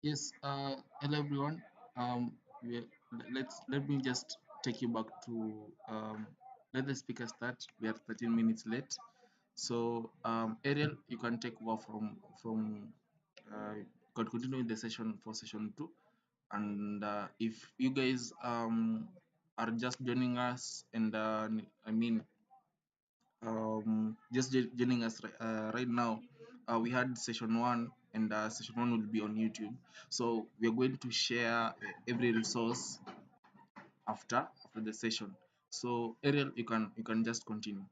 Yes, hello everyone. We, let me just take you back to let the speaker start. We are 13 minutes late, so Ariel, you can take over you can continue the session for session two. And if you guys are just joining us, and I mean just joining us right now, we had session one, and session one will be on YouTube. So we are going to share every resource after the session. So Ariel, you can just continue.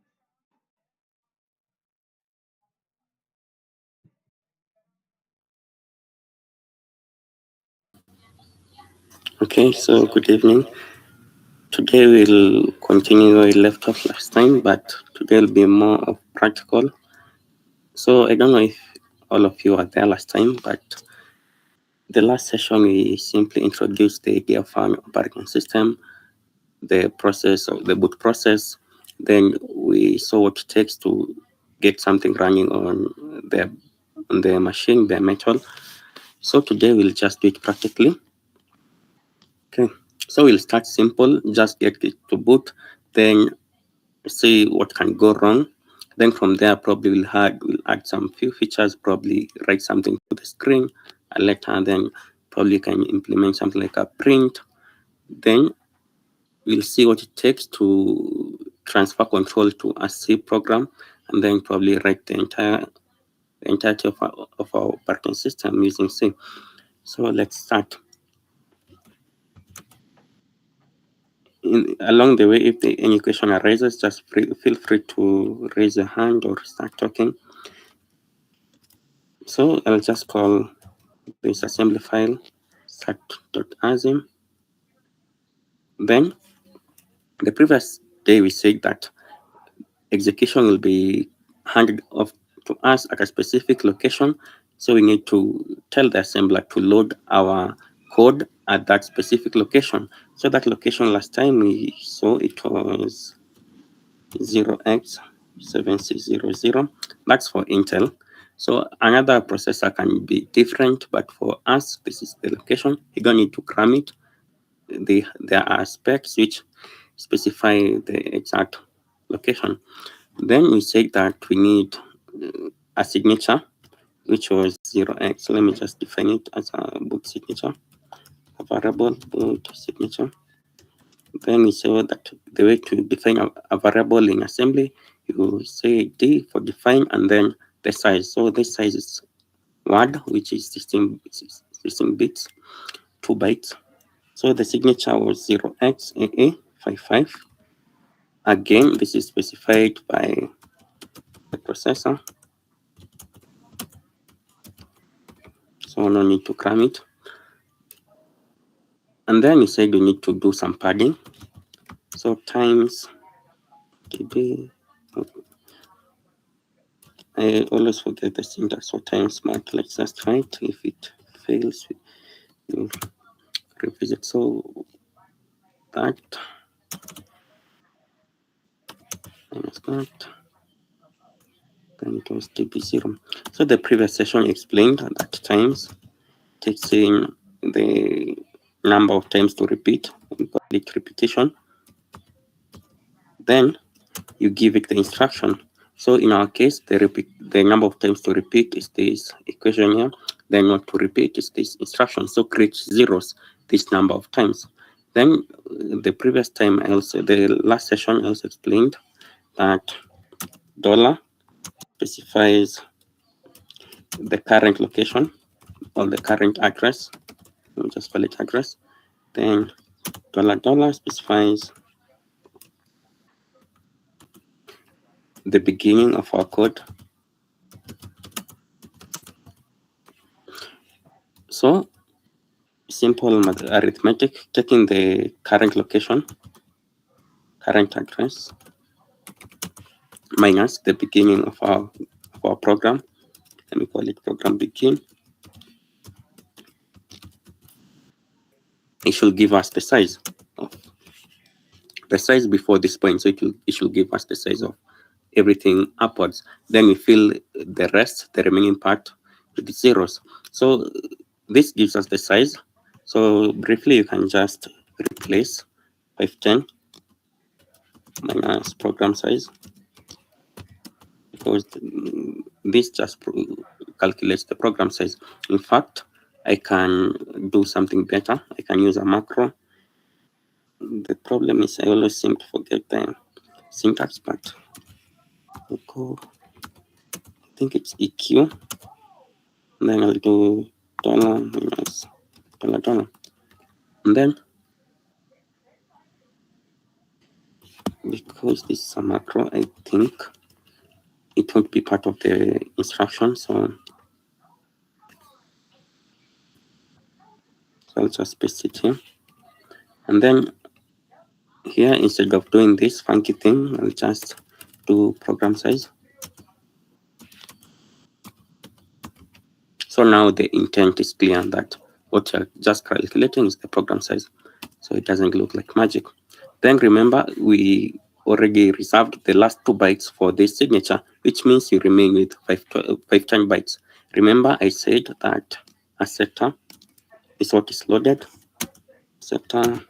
Okay, so good evening. Today we'll continue where we left off last time, but today will be more of practical. So I don't know if all of you were there last time, but the last session we simply introduced the idea of an operating system, the process of the boot process. Then we saw what it takes to get something running on the machine, the metal. So today we'll just do it practically. Okay, so we'll start simple, just get it to boot, then see what can go wrong. Then from there, probably we'll add some few features, probably write something to the screen, a letter, then probably can implement something like a print. Then we'll see what it takes to transfer control to a C program, and then probably write the entirety of our operating system using C. So let's start. Along the way, if any question arises, just feel free to raise your hand or start talking. So I'll just call this assembly file start.asm. Then the previous day we said that execution will be handed off to us at a specific location. So we need to tell the assembler to load our code at that specific location. So that location last time we saw it was 0x7600. That's for Intel. So another processor can be different, but for us, this is the location. You don't need to cram it. There are specs which specify the exact location. Then we say that we need a signature, which was 0x. Let me just define it as a boot signature, a variable boot signature. Then we say that the way to define a variable in assembly, you say D for define and then the size. So this size is word, which is 16 bits, 2 bytes. So the signature was 0xAA55. Again, this is specified by the processor. So no need to cram it. And then we said we need to do some padding. So times TB. I always forget the syntax. So times mark. Let's just try it. If it fails, we'll revisit. So that minus that. Then it was TB0. So the previous session explained that times takes in the number of times to repeat we call it repetition. Then you give it the instruction. So in our case, the number of times to repeat is this equation here. Then not to repeat is this instruction. So create zeros this number of times. Then the previous time the last session I also explained that dollar specifies the current location or the current address. We'll just call it address. Then dollar specifies the beginning of our code. So simple arithmetic, taking the current location, current address, minus the beginning of our program. Let me call it program begin. It should give us the size of the size before this point. So it should give us the size of everything upwards. Then we fill the rest, the remaining part, with the zeros. So this gives us the size. So briefly, you can just replace 510 minus program size, because this just calculates the program size. In fact, I can do something better. I can use a macro. The problem is I always seem to forget the syntax, but I'll go, I think it's EQ. Then I'll do dollar minus dollar. And then, because this is a macro, I think it won't be part of the instruction. So I'll just paste it here. And then here, instead of doing this funky thing, I'll just do program size. So now the intent is clear that what you're just calculating is the program size. So it doesn't look like magic. Then remember, we already reserved the last 2 bytes for this signature, which means you remain with 510 bytes. Remember, I said that a sector is what is loaded, sector,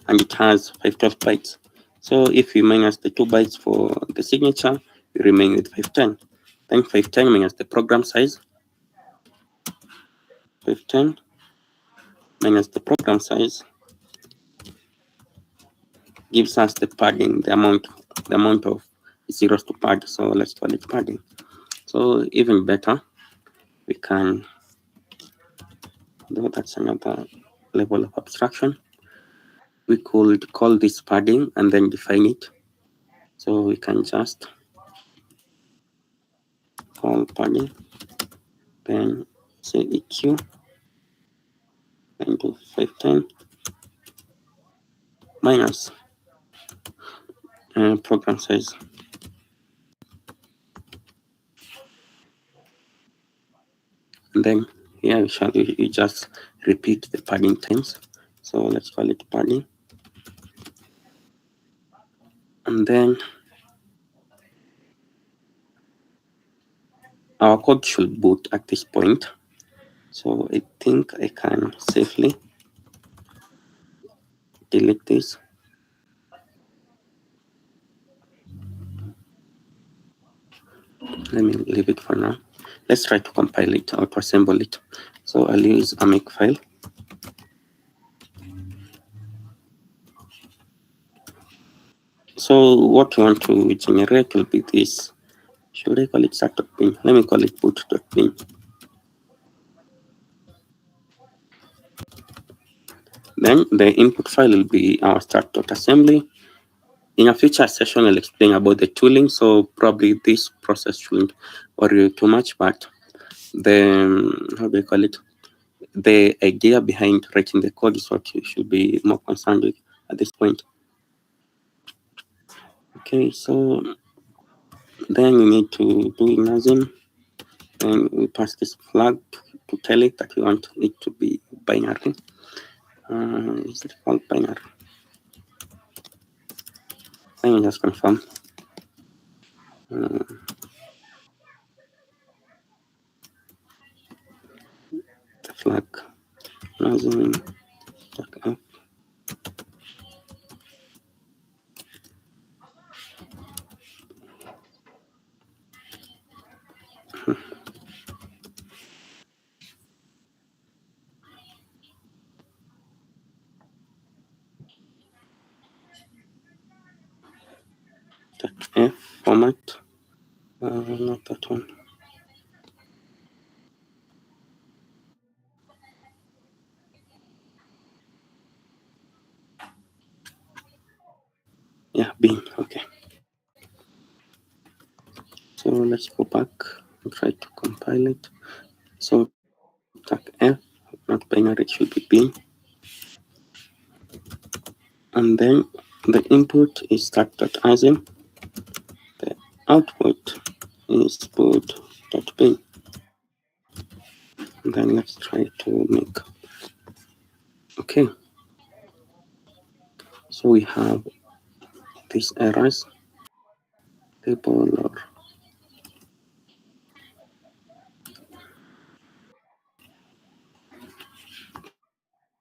and it has 512 bytes. So if you minus the 2 bytes for the signature, you remain with 510. Then 510 minus the program size, 510 minus the program size gives us the padding, the amount of zeros to pad. So let's call it padding. So even better, we can do, that's another level of abstraction. We could call this padding and then define it. So we can just call padding, then say EQ, then do 510 minus program size. And then here we just repeat the padding times. So let's call it padding. And then our code should boot at this point. So I think I can safely delete this. Let me leave it for now. Let's try to compile it or to assemble it. So I'll use a makefile. So what we want to generate will be this. Should I call it start.bin? Let me call it boot.bin. Then the input file will be our start.assembly. In a future session, I'll explain about the tooling. So probably this process shouldn't worry you too much, but how do you call it? The idea behind writing the code is what you should be more concerned with at this point. Okay, so then you need to do imagine, and we pass this flag to tell it that we want it to be binary. Is it called binary? Let me just confirm. The flag imagine F format. Not that one. Yeah, bin. Okay. So let's go back and try to compile it. So tag F, not binary, it should be bin. And then the input is start.asm. The output is boot.bin. And then let's try to make. Okay. So we have these errors. Table or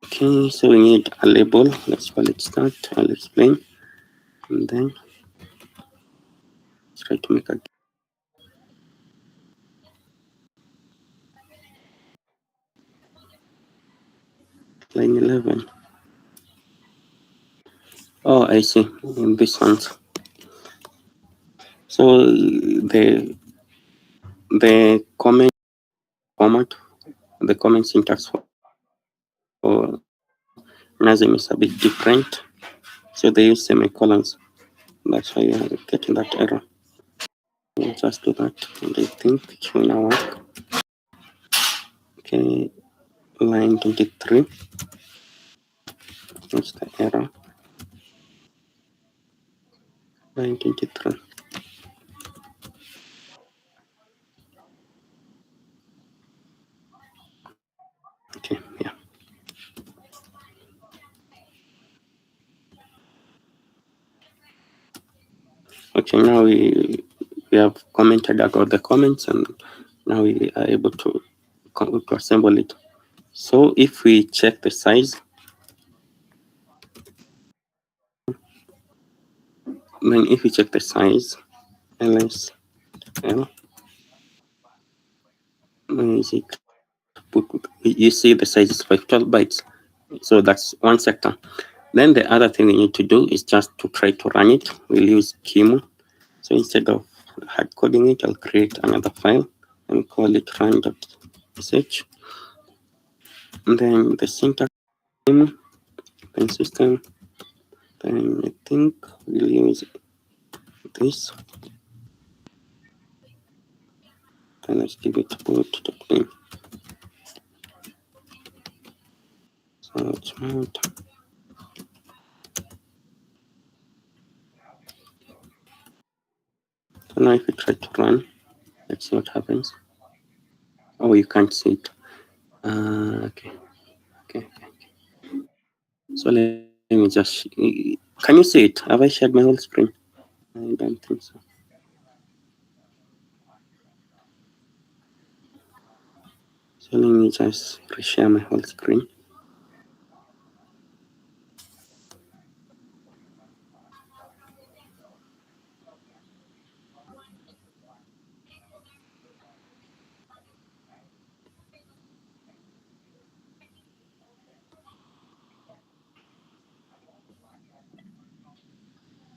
okay, so we need a label. Let's call it start. I'll explain. And then try to make a line 11. Oh, I see. In this one. So the comment format, the comment syntax for Nazim is a bit different. So they use semicolons. That's why you're getting that error. We'll just do that, and I think it will now work. Okay, line 23. That's the error. Line 23. Okay, yeah. Okay, now we have commented about the comments, and now we are able to assemble it. So if we check the size, then if we check the size, ls l is it you see the size is 12 bytes, so that's one sector. Then the other thing we need to do is just to try to run it. We'll use QEMU. So instead of hard coding it, I'll create another file and call it run.sh. And then the syntax QEMU, then system, then I think we'll use this. Then let's give it boot.bin. So it's mount. So now if we try to run, let's see what happens. Oh, you can't see it. Okay. So let me just. Can you see it? Have I shared my whole screen? I don't think so. So let me just reshare my whole screen.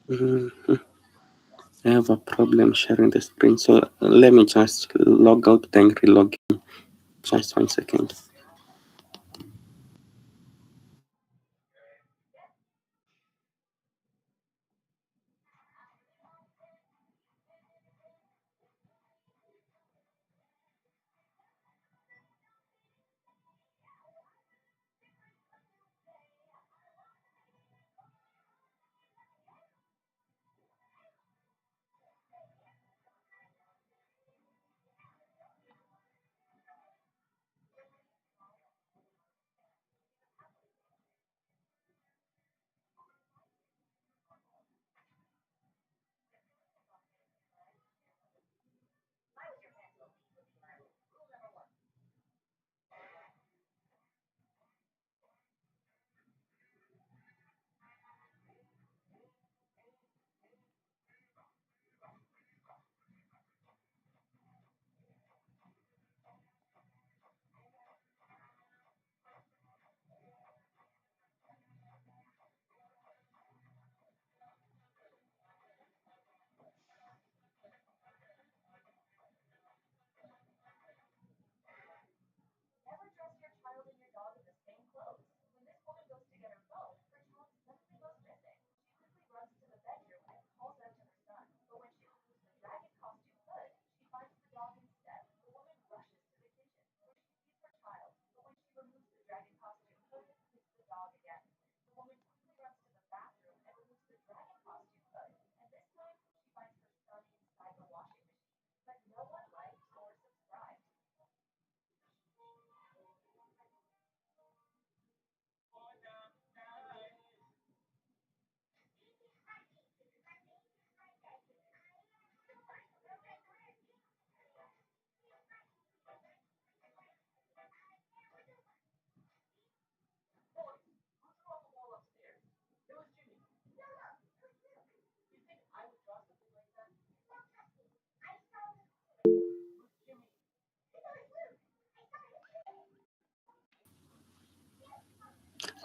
Mhm. I have a problem sharing the screen, so let me just log out then relog in. Just 1 second.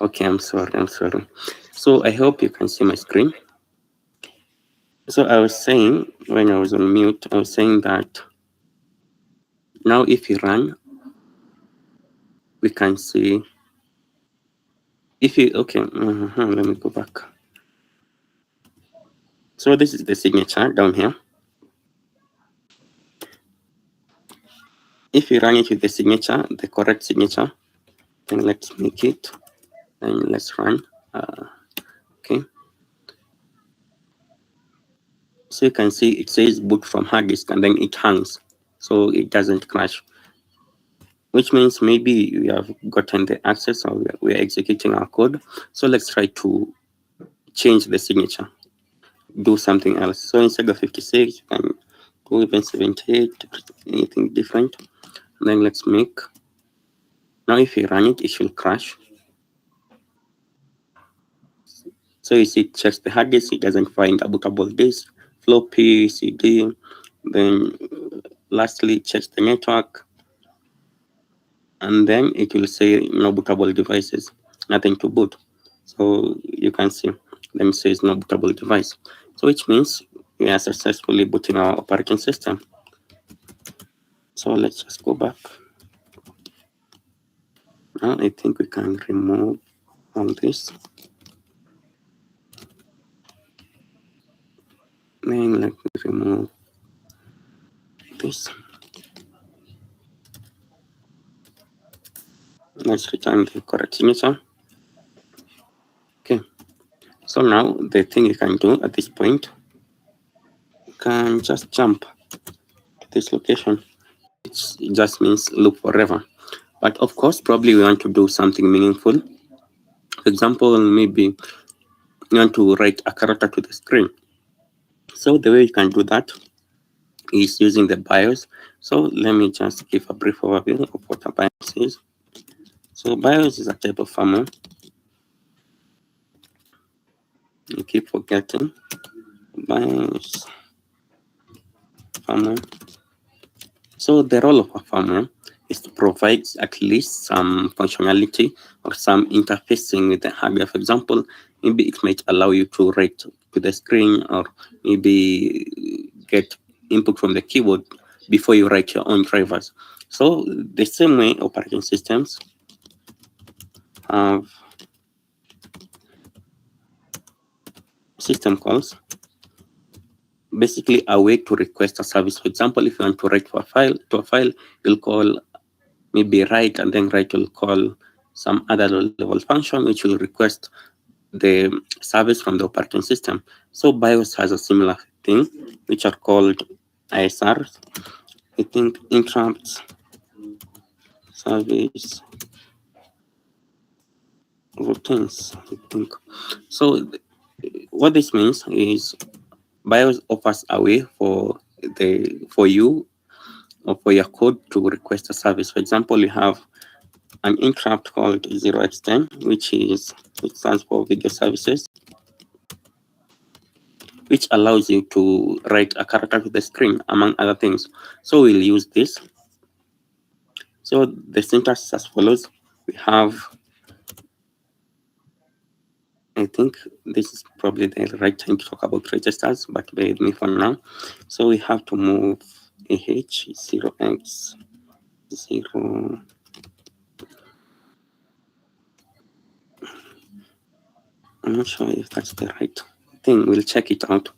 Okay, I'm sorry. So I hope you can see my screen. So I was saying, when I was on mute, I was saying that now if you run, we can see, if you, okay, let me go back. So this is the signature down here. If you run it with the signature, the correct signature, then let's make it, and let's run. Okay. So you can see it says boot from hard disk and then it hangs, so it doesn't crash, which means maybe we have gotten the access or we're executing our code. So let's try to change the signature, do something else. So instead of 56, you can do even 78, anything different. And then let's make, now if you run it, it should crash. So you see, it checks the hard disk, it doesn't find a bootable disk, floppy, CD. Then lastly, checks the network, and then it will say no bootable devices, nothing to boot. So you can see them says no bootable device. So which means we are successfully booting our operating system. So let's just go back. Now I think we can remove all this. Then let me remove this. Let's return the correct signature. Okay. So now the thing you can do at this point, you can just jump to this location. It just means loop forever. But of course, probably we want to do something meaningful. For example, maybe you want to write a character to the screen. So the way you can do that is using the BIOS. So let me just give a brief overview of what a BIOS is. So BIOS is a type of firmware. You keep forgetting. BIOS firmware. So the role of a firmware is to provide at least some functionality or some interfacing with the hardware. For example, maybe it might allow you to write to the screen, or maybe get input from the keyboard before you write your own drivers. So the same way operating systems have system calls, basically a way to request a service. For example, if you want to write to a file, you'll call maybe write, and then write will call some other level function which will request the service from the operating system. So BIOS has a similar thing, which are called ISRs. I think interrupts service routines, I think. So what this means is BIOS offers a way for you or for your code to request a service. For example, you have an interrupt called 0x10, which stands for video services, which allows you to write a character to the screen, among other things. So we'll use this. So the syntax is as follows. We have, I think this is probably the right time to talk about registers, but bear with me for now. So we have to move AH0x0. I'm not sure if that's the right thing. We'll check it out.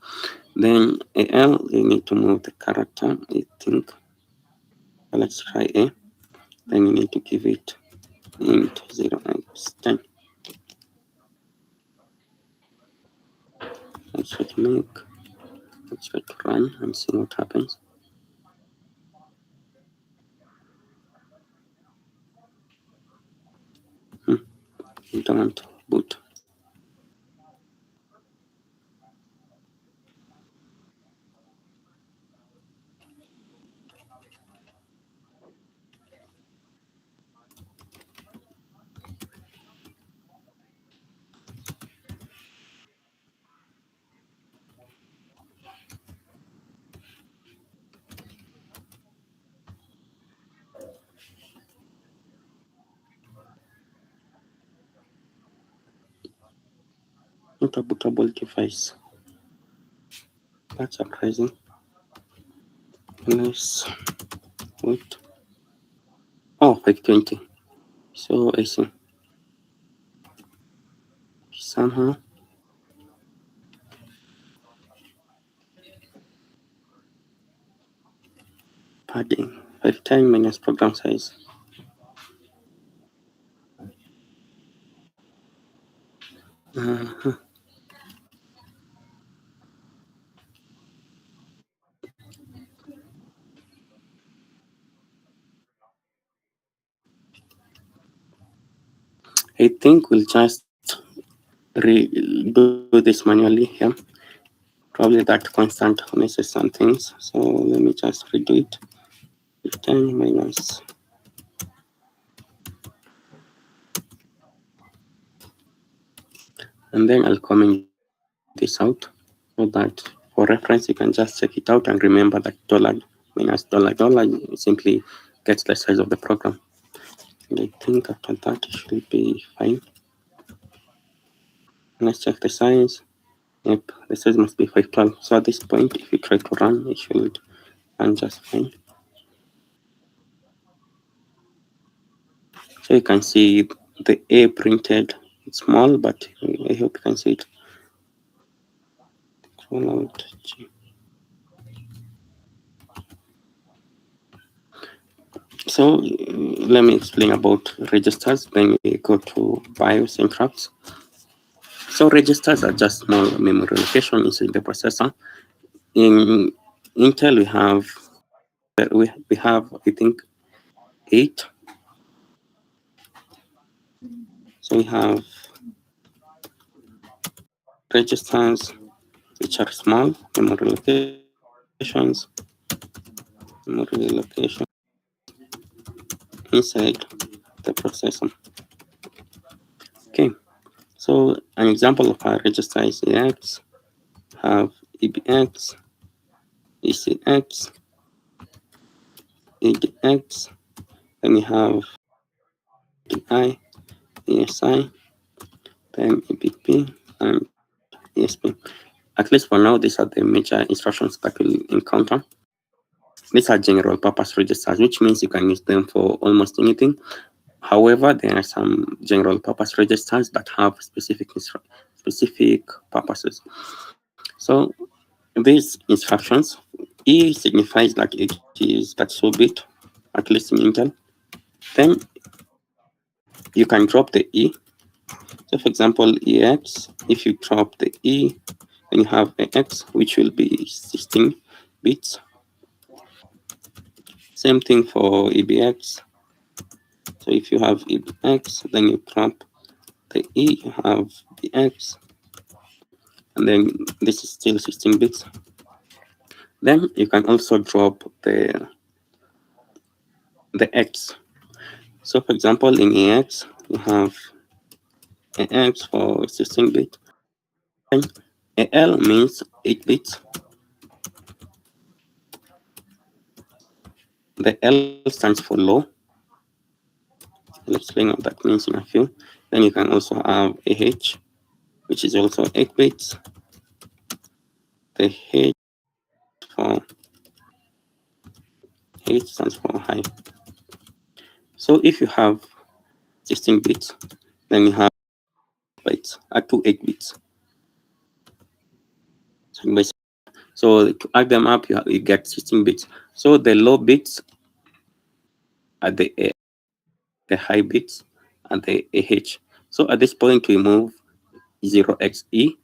Then AL, you need to move the character, I think. Let's try A. Then you need to give it int 0x10. Let's try to make, let's try to run and see what happens. Don't boot. Not a bootable device. That's surprising. Let's wait. Oh, 520. So I see. Somehow padding 510 minus program size. Uh-huh. I think we'll just do this manually here. Probably that constant messes some things. So let me just redo it. 10 minus. And then I'll comment this out so that for reference you can just check it out and remember that dollar minus dollar simply gets the size of the program. And I think after that it should be fine. Let's check the size. Yep, the size must be 512. So at this point, if you try to run, it should run just fine. So you can see the A printed. It's small, but I hope you can see it. Scroll out. So let me explain about registers. Then we go to BIOS interrupts. So registers are just small memory location inside the processor. In Intel, we have I think 8. So we have registers which are small memory locations, inside the processor. Okay, so an example of a register is EX, have EBX, ECX, EDX, then you have EDI, ESI, then EBP, and ESP. At least for now, these are the major instructions that we'll encounter. These are general purpose registers, which means you can use them for almost anything. However, there are some general purpose registers that have specific purposes. So these instructions, E signifies that it is 32-bit, at least in Intel. Then you can drop the E. So for example, EX, if you drop the E, then you have a X, which will be 16 bits. Same thing for EBX. So if you have EBX, then you drop the E, you have the X, and then this is still 16 bits. Then you can also drop the X. So for example, in EX, you have AX for 16 bit. Then AL means 8 bits. The L stands for low. I'll explain what that means in a few. Then you can also have AH, which is also 8 bits. The H stands for high. So if you have 16 bits, then you have bytes at 8 bits. So to add them up, you get 16 bits. So the low bits are the high bits and the AH. So at this point, we move 0xe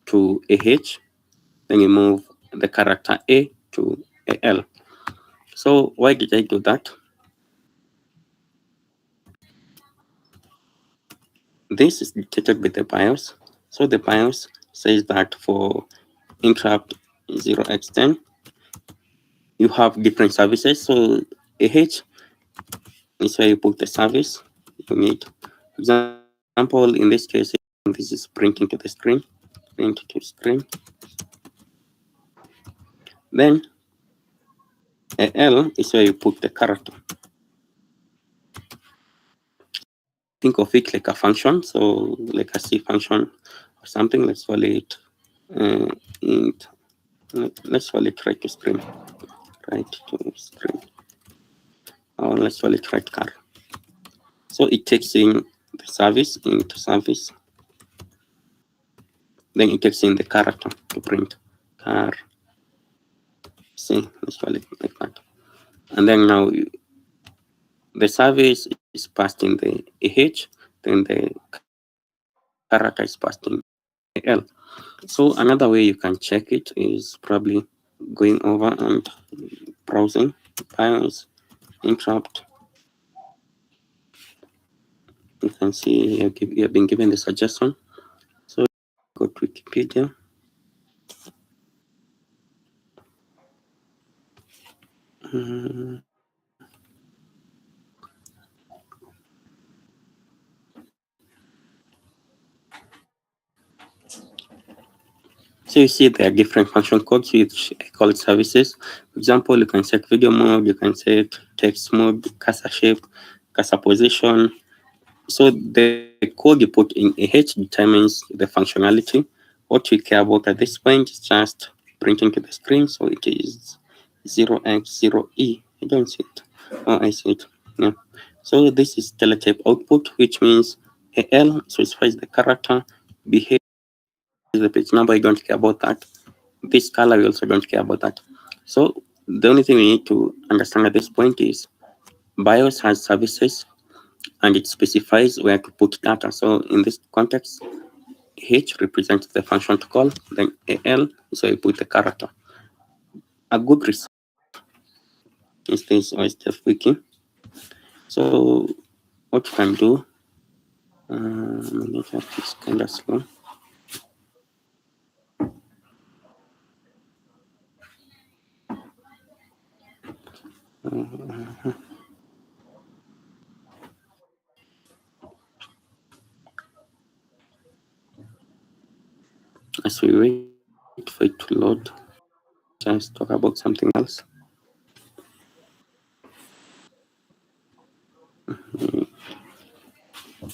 to AH, then you move the character A to AL. So why did I do that? This is dictated by the BIOS. So the BIOS says that for interrupt 0x10, you have different services. So AH is where you put the service you need. For example, in this case, this is printing to the screen, print to screen. Then AL is where you put the character. Think of it like a function, so like a C function or something. Let's call it int. Let's call it right to screen. Right to screen. Or let's call it right car. So it takes in the service into service. Then it takes in the character to print car. See, let's call it like that. And then now the service is passed in the AH, then the character is passed in AL. So another way you can check it is probably going over and browsing BIOS interrupt. You can see you have been given the suggestion. So go to Wikipedia. Mm. So you see there are different function codes which I call services. For example, you can set video mode, you can set text mode, cursor shape, cursor position. So the code you put in AH determines the functionality. What we care about at this point is just printing to the screen. So it is 0x0e. I don't see it. Oh, I see it. Yeah. So this is teletype output, which means AL specifies the character, behavior the page number. I don't care about that. This color, we also don't care about that. So the only thing we need to understand at this point is BIOS has services and it specifies where to put data. So in this context, H represents the function to call, then AL is where you put the character. A good result is this OSTF wiki. So what you can do, network is kind of slow. As we wait for it to load, just talk about something else.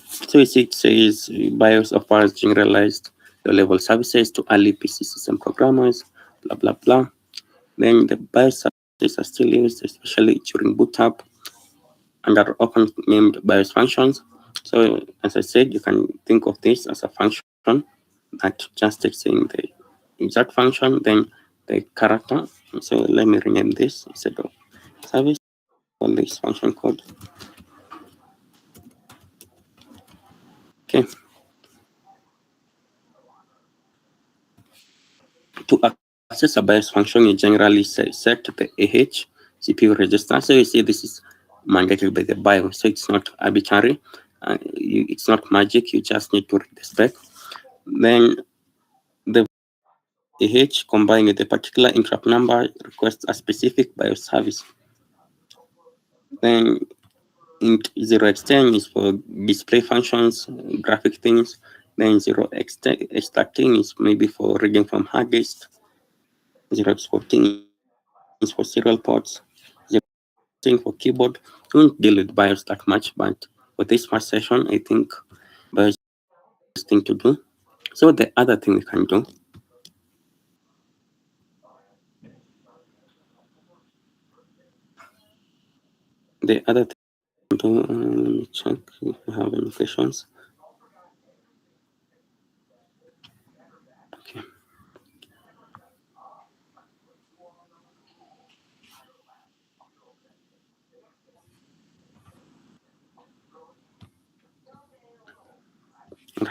So it says BIOS offers generalized low-level services to early PC system programmers, blah, blah, blah. Then the BIOS services are still used, especially during boot up under open named BIOS functions. So as I said, you can think of this as a function that just takes in the exact function, then the character. So let me rename this instead of service, call this function code. Okay. To access a BIOS function, you generally set the AH CPU register. So you see this is mandated by the BIOS, so it's not arbitrary. It's not magic. You just need to read the spec. Then the AH combined with a particular interrupt number requests a specific BIOS service. Then int 0x10 is for display functions, graphic things. Then 0x13 is maybe for reading from hard disk. 0x14 is for serial ports. 0x16 for keyboard. We won't deal with BIOS that much, but for this first session, I think BIOS is the thing to do. So the other thing we can do, let me check if we have any questions. Okay.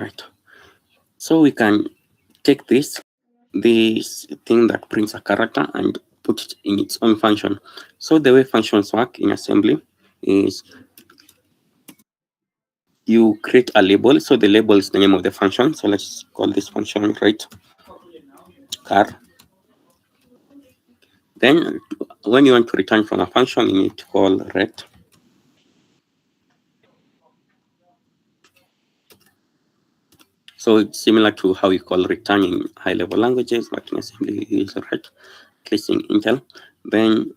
Right. So we can take this thing that prints a character and put it in its own function. So the way functions work in assembly is you create a label. So the label is the name of the function. So let's call this function right car. Then when you want to return from a function, you need to call ret. So it's similar to how you call return in high-level languages, but in assembly you use ret, at least in Intel. Then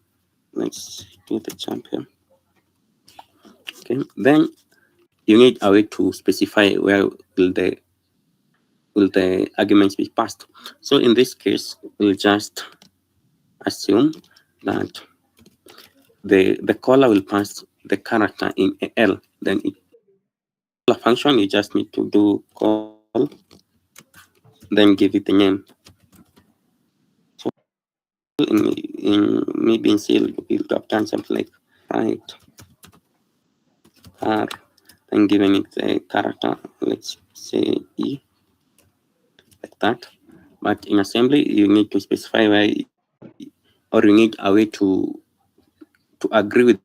let's do the jump here. Okay. Then you need a way to specify where will the will the arguments be passed. So in this case, we'll just assume that the caller will pass the character in AL. Then it a function, you just need to do call, then give it the name. So in maybe in C, we'll have done something like write R, then giving it a character, let's say E, like that. But in assembly, you need to specify where, or you need a way to agree with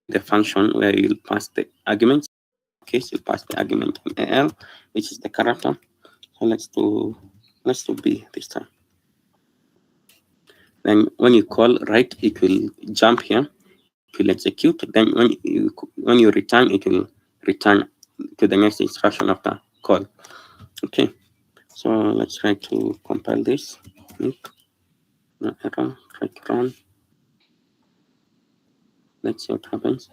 the function where you'll pass the arguments. In this case, you'll pass the argument in AL, which is the character. So let's do B this time. Then when you call write, it will jump here, it will execute. Then when you return, it will return to the next instruction after call. Okay, so let's try to compile this. No error, try to run. Let's see what happens.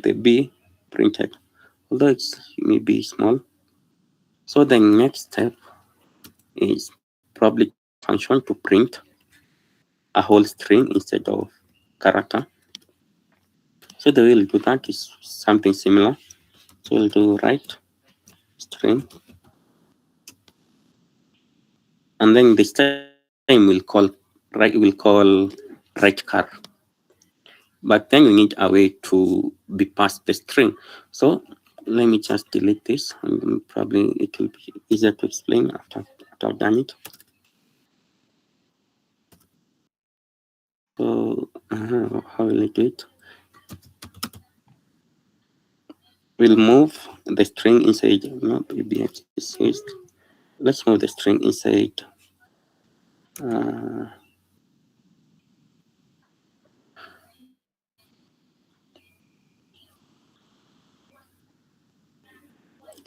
The B printed, although it's maybe small. So the next step is probably to use a function to print a whole string instead of character. So the way we'll do that is something similar. So we'll do write string, and then this time we'll call write char. But then we need a way to be passed the string. So let me just delete this, and probably it will be easier to explain after I've done it. So how will I do it? We'll move the string inside. No, PBX is used. Let's move the string inside.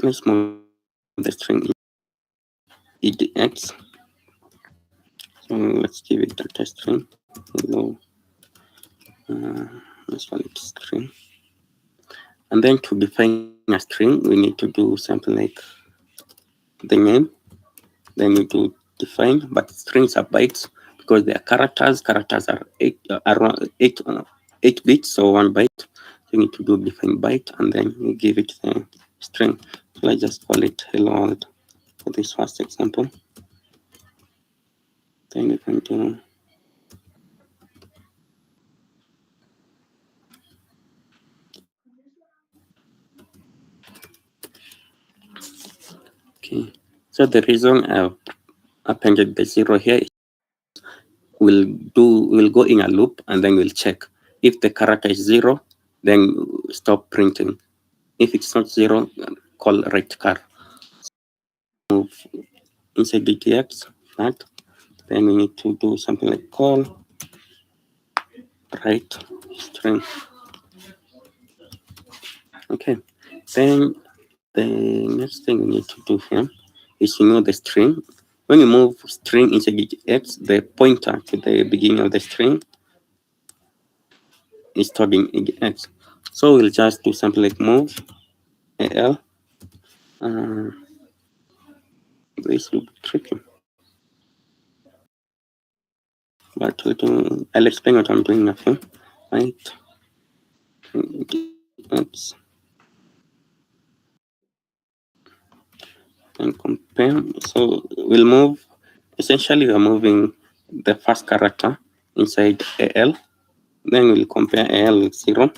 Let's move the string edx. So let's give it a test string. Hello. Let's call it string. And then to define a string, we need to do something like the name. Then we do define, but strings are bytes because they are characters. Characters are around 8 bits, so 1 byte. So you need to do define byte, and then you give it the string. So let's just call it hello world for this first example. Then you can do okay. So the reason I've appended the 0 here is we'll go in a loop and then we'll check. If the character is 0, then stop printing. If it's not 0, call write char. Move inside DTX that. Then we need to do something like call write string. Okay. Then the next thing we need to do here is to know the string. When you move string inside DTX, the pointer to the beginning of the string is stored in EX. So we'll just do something like move AL. This will be tricky. But I'll explain what I'm doing now. Right. Oops. And compare. So we'll move. Essentially, we're moving the first character inside AL. Then we'll compare AL with 0.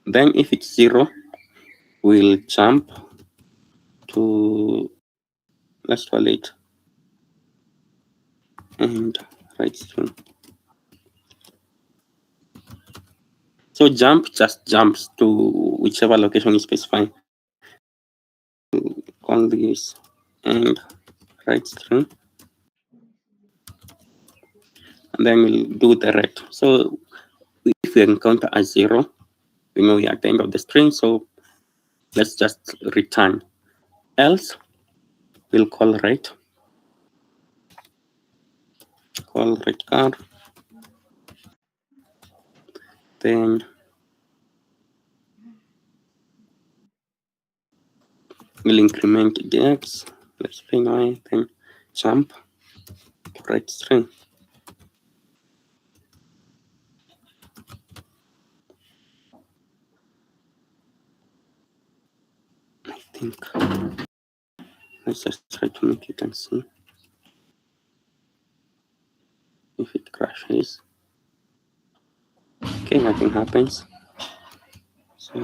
Then if it's 0, we'll jump to, let's call it, and write string. So jump just jumps to whichever location you specify. Call this and write string. And then we'll do the ret. So if we encounter a 0, we know we're at the end of the string. So let's just return. Else, we'll call write. Call write char. Then we'll increment dx. Let's plain y, then jump to right string. I think let's just try to make it and see if it crashes. Okay, nothing happens. So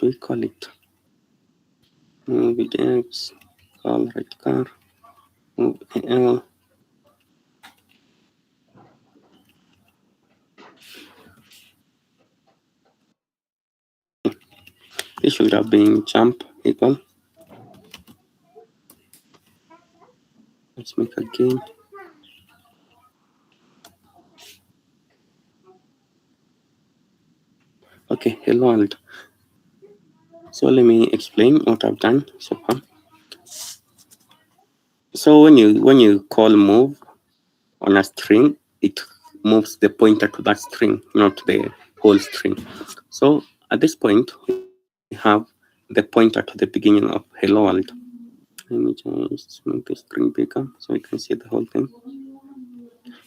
we call it move dx, call right car, move al. This should have been jump equal. Let's make again. Okay, hello world. So let me explain what I've done so far. So when you call move on a string, it moves the pointer to that string, not the whole string. So at this point, we have the pointer to the beginning of hello world. Let me just make the string bigger so we can see the whole thing.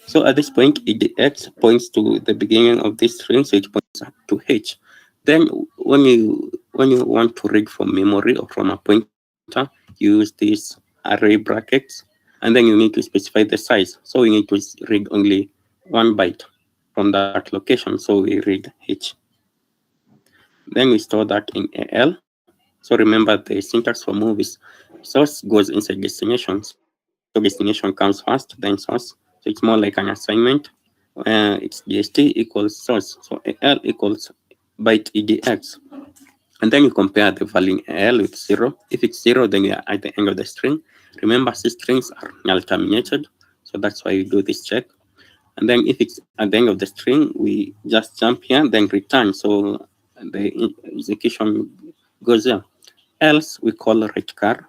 So at this point, the x points to the beginning of this string, so it points up to h. Then when you want to read from memory or from a pointer, you use these array brackets, and then you need to specify the size. So we need to read only 1 byte from that location. So we read h. Then we store that in AL. So remember the syntax for move is source goes inside destination. So destination comes first, then source. So it's more like an assignment. It's dst equals source. So AL equals byte edx. And then you compare the value in AL with 0. If it's 0, then you are at the end of the string. Remember, C strings are null terminated. So that's why we do this check. And then if it's at the end of the string, we just jump here, then return. So the execution goes there. Else, we call readCar.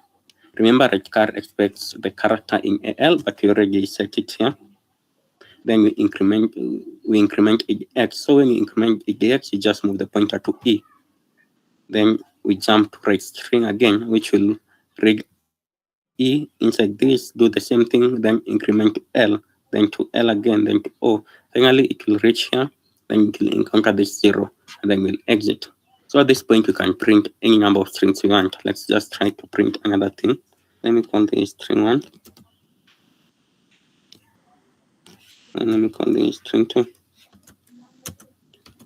Remember, readCar expects the character in AL, but we already set it here. Then we increment x. So when you increment x, you just move the pointer to E. Then we jump to right string again, which will read E inside this, do the same thing, then increment to L, then to L again, then to O. Finally, it will reach here, then it will encounter this 0, and then we'll exit. So at this point, you can print any number of strings you want. Let's just try to print another thing. Let me call this string 1. And let me call this string 2.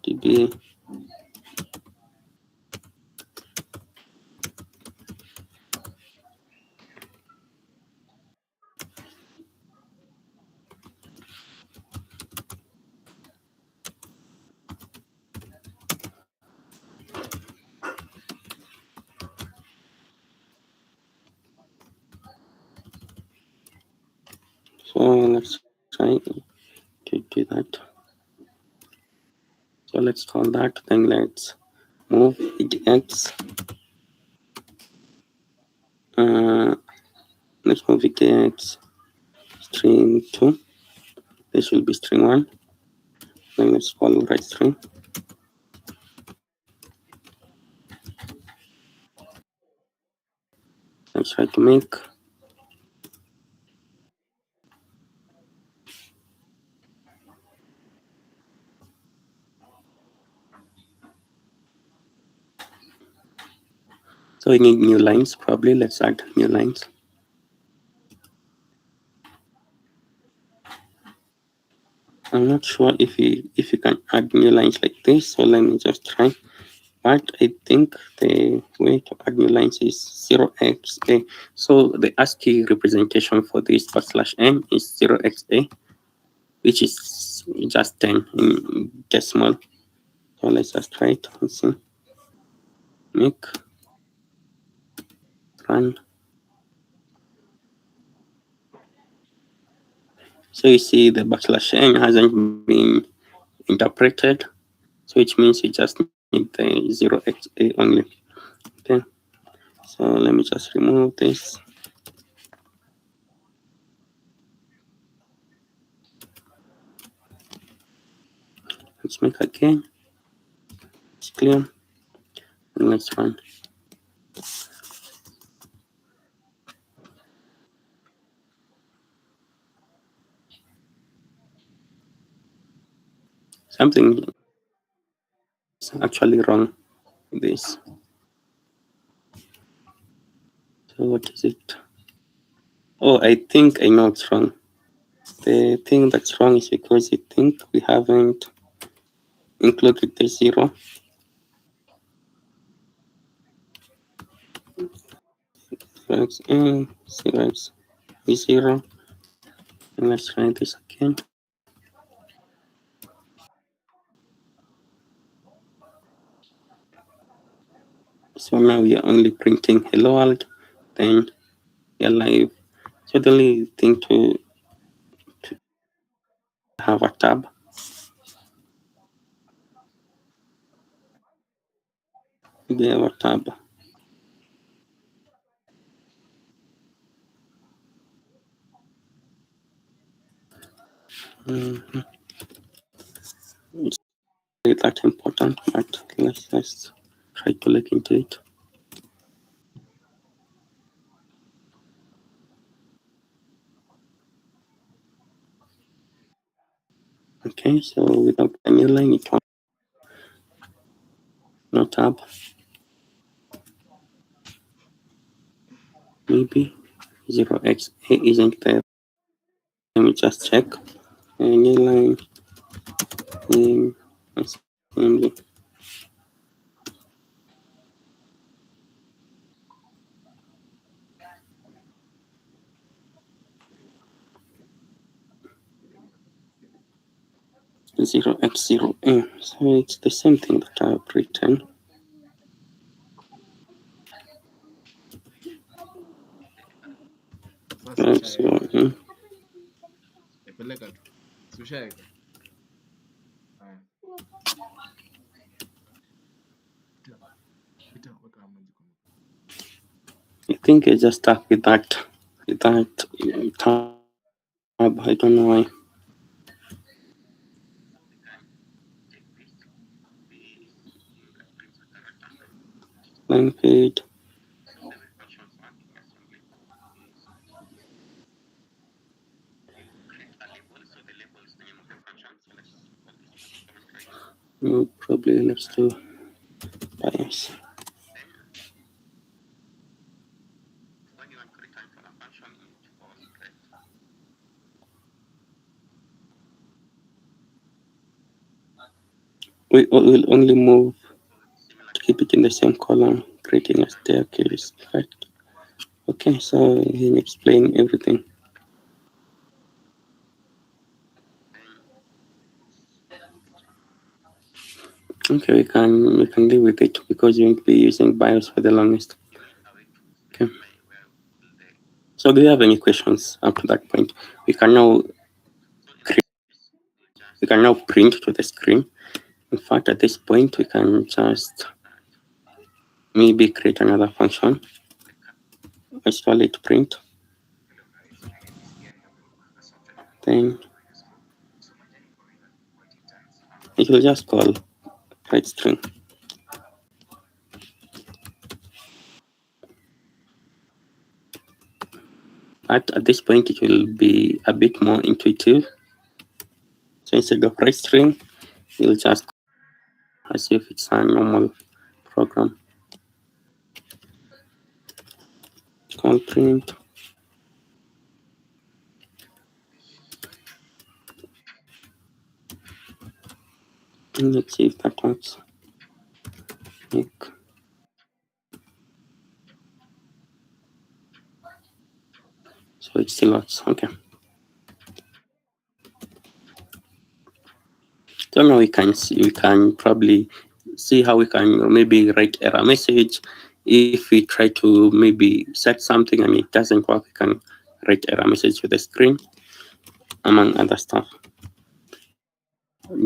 db. So let's try to do that. So let's call that, then let's move x. Let's move x string 2. This will be string 1. Then let's call right string. Let's try to make. So we need new lines, probably. Let's add new lines. I'm not sure if you can add new lines like this, so let me just try. But I think the way to add new lines is 0xa. So the ASCII representation for this \n is 0xa, which is just 10 in decimal. So let's just try it. Let's see. Make, run. So you see the \n hasn't been interpreted, so which means you just need the 0xa only. Okay, so let me just remove this. Let's make again. clear. Next one. Something is actually wrong with this. So what is it? Oh, I think I know what's wrong. The thing that's wrong is because I think we haven't included the zero. X and zero x is zero. And let's try this again. So now we are only printing hello world, then we are live. So the only thing to have a tab. We have a tab. Mm-hmm. It's not that important, but let's try to look into it. Okay, so without a new line, it won't no tab. Maybe 0xa isn't there. Let me just check. A new line in assembly. Zero x0a. So it's the same thing that I've written. X0a. Peleka tu. Si ushaeka? Haya. Pita weka maji kwa I think I just stuck with that tab. I don't know why. Line page. No, probably let's do bias. We will only move to keep it in the same column, creating a staircase effect. Okay, so he explain everything. Okay, we can live with it because we won't be using BIOS for the longest. Okay. So do you have any questions up to that point? We can now print to the screen. In fact, at this point, we can just maybe create another function. Let's call it print. Then it will just call write string. At this point, it will be a bit more intuitive. So instead of write string, you'll just as if it's a normal program. Call print. And let's see if that works. Make. So it still works. Okay. So now we can probably see how we can maybe write error message. If we try to maybe set something and it doesn't work, we can write error message to the screen, among other stuff.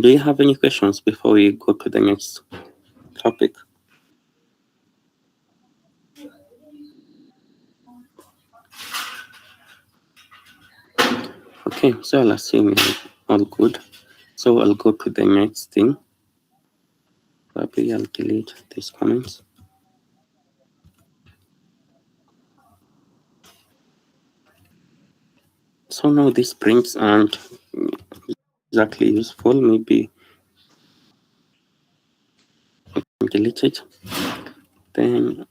Do you have any questions before we go to the next topic? Okay, so let's assume we're all good. So I'll go to the next thing. Probably I'll delete these comments. So now these prints aren't exactly useful. Maybe I can delete it. Then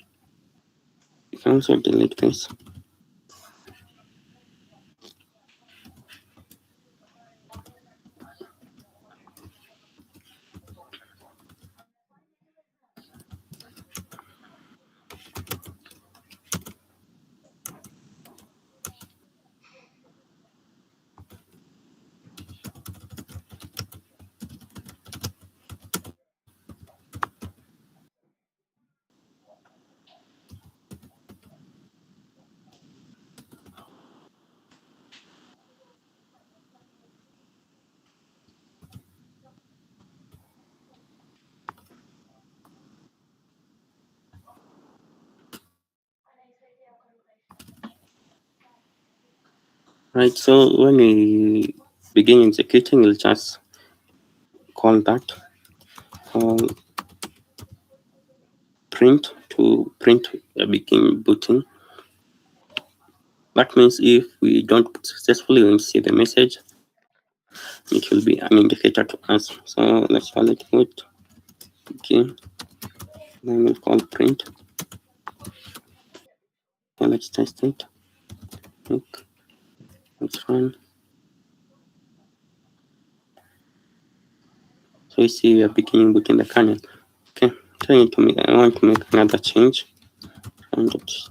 you can also delete this. Right, so when we begin executing, we'll just call that print to print begin booting. That means if we don't successfully won't see the message, it will be an indicator to us. So let's call it boot begin. Then we'll call print. Okay, let's test it. Look, let's run. So you see we are beginning booting the kernel. Okay, I want to make another change. Run.sh.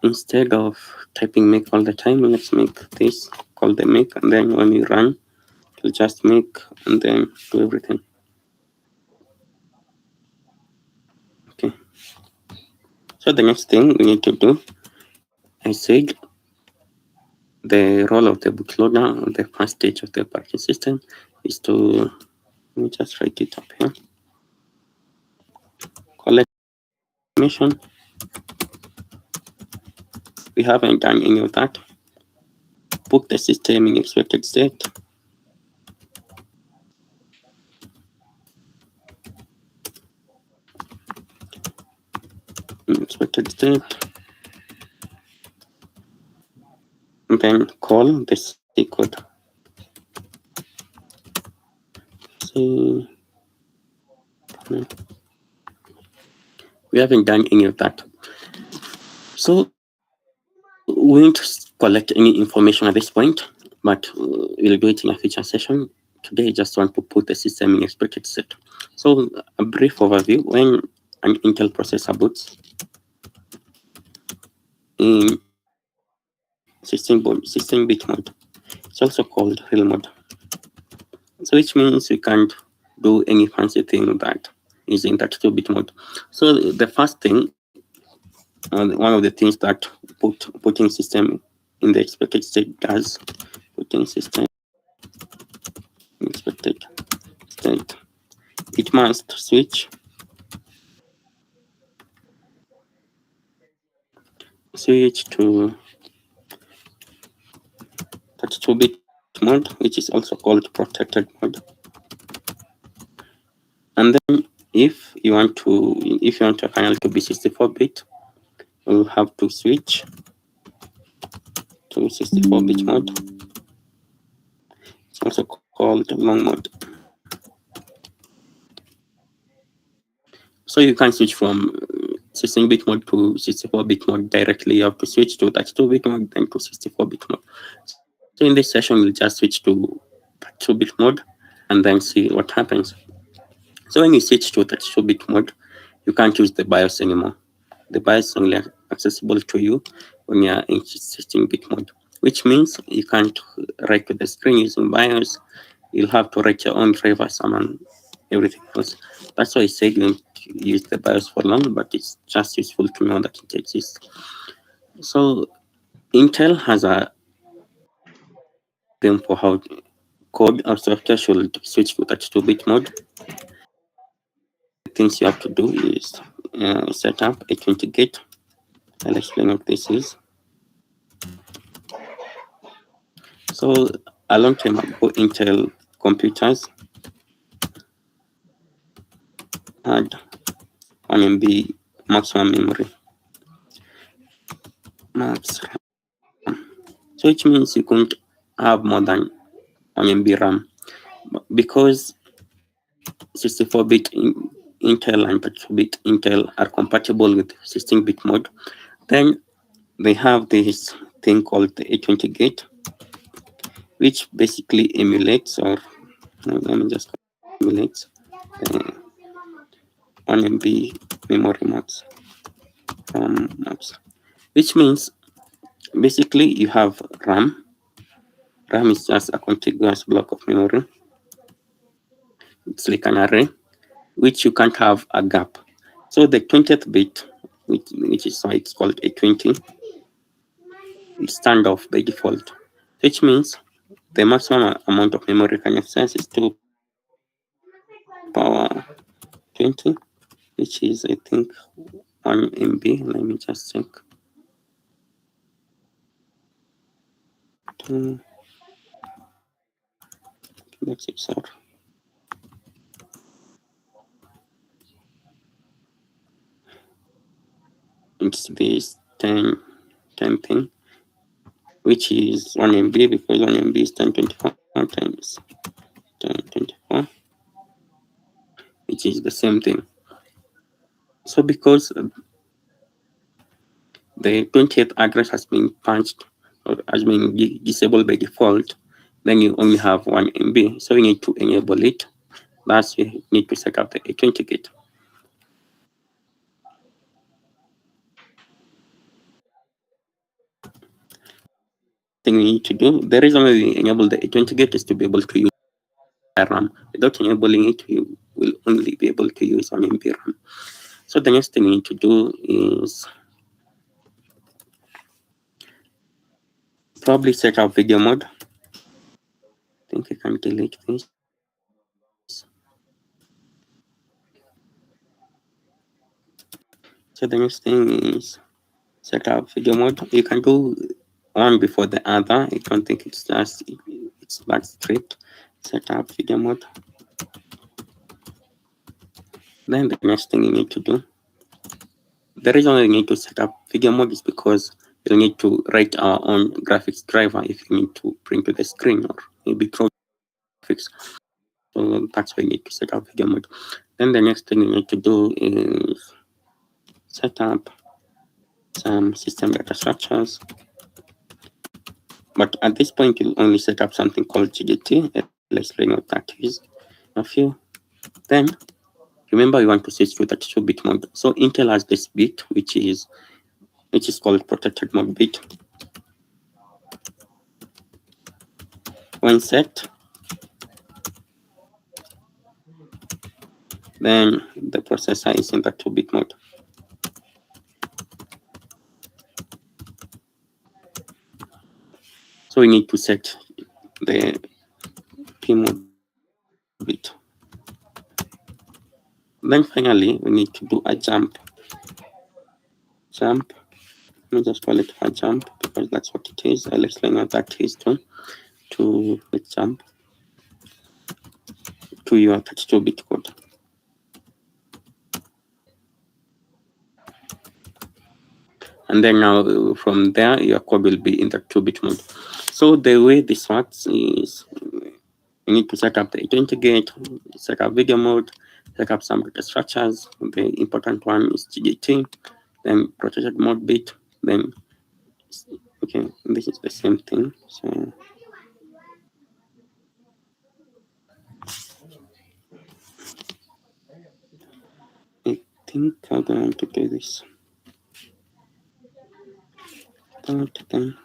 Instead of typing make all the time, let's make this call the make, and then when we run, we'll just make and then do everything. Okay. So the next thing we need to do, I said the role of the bootloader on the first stage of the operating system is to, let me just write it up here. Collect information. We haven't done any of that. Book the system in expected state. In expected state. And then call the C code. See, we haven't done any of that. So we won't collect any information at this point, but we'll do it in a future session. Today, I just want to put the system in expected state. So a brief overview: when an Intel processor boots in 16-bit mode, it's also called real mode. So which means we can't do any fancy thing that is in 32-bit mode. So the first thing, one of the things that putting system in the expected state does, putting system in expected state, it must switch to 32-bit mode, which is also called protected mode. And then if you want a kernel to be 64-bit, you'll have to switch to 64-bit mode. It's also called long mode. So you can't switch from 16-bit mode to 64-bit mode directly. You have to switch to 32-bit mode, then to 64-bit mode. So in this session, we'll just switch to 32-bit mode and then see what happens. So when you switch to 32-bit mode, you can't use the BIOS anymore. The BIOS is only accessible to you when you're in 16-bit mode, which means you can't write to the screen using BIOS. You'll have to write your own drivers and everything else. That's why I said you use the BIOS for long, but it's just useful to know that it exists. So Intel has a thing for how code or software should switch to 32-bit mode. The things you have to do is set up a 20-gate. I'll explain what this is. So a long time ago, Intel computers had 1 MB maximum memory, max RAM. So which means you couldn't have more than 1 MB RAM. Because 64-bit Intel and 32-bit Intel are compatible with 16-bit mode, then they have this thing called the A20 gate, which basically emulates, or let me just emulates the 1 MB memory maps, maps, which means basically you have RAM. RAM is just a contiguous block of memory. It's like an array, which you can't have a gap. So the 20th bit, which is why it's called A20, is turned off by default, which means the maximum amount of memory can access is 2 power 20, which is, I think, 1 MB. Let me just check. 2, that's it, sir. It's this 10 thing, which is 1 MB, because 1 MB is 1024 times 1024, which is the same thing. So because the 20th address has been punched or has been disabled by default, then you only have 1 MB. So you need to enable it. Thus, you need to set up the A20 gate. Thing we need to do, the reason why we enable the A20 gate is to be able to use RAM. Without enabling it, you will only be able to use 1 MB RAM. So the next thing we need to do is probably set up video mode. I think I can delete this. So the next thing is set up video mode. You can do one before the other. I don't think it's that strict. Set up video mode. Then the next thing you need to do, the reason why you need to set up video mode is because you need to write our own graphics driver if you need to bring to the screen, or maybe graphics. So that's why you need to set up video mode. Then the next thing you need to do is set up some system data structures. But at this point, you'll only set up something called GDT. Let's explain what that is a few. Then remember, you want to switch to 32-bit mode. So Intel has this bit, which is called protected mode bit. When set, then the processor is in the 2-bit mode. So we need to set the P mode bit. Then finally, we need to do a jump. Let me just call it a jump because that's what it is. I'll explain what that is too. To jump to your 32-bit code. And then now from there, your code will be in the 2-bit mode. So the way this works is you need to set up the A20 gate, set up video mode, set up some data structures. The important one is GDT, then protected mode bit, then, okay, this is the same thing. So I think I'm going to do this. But then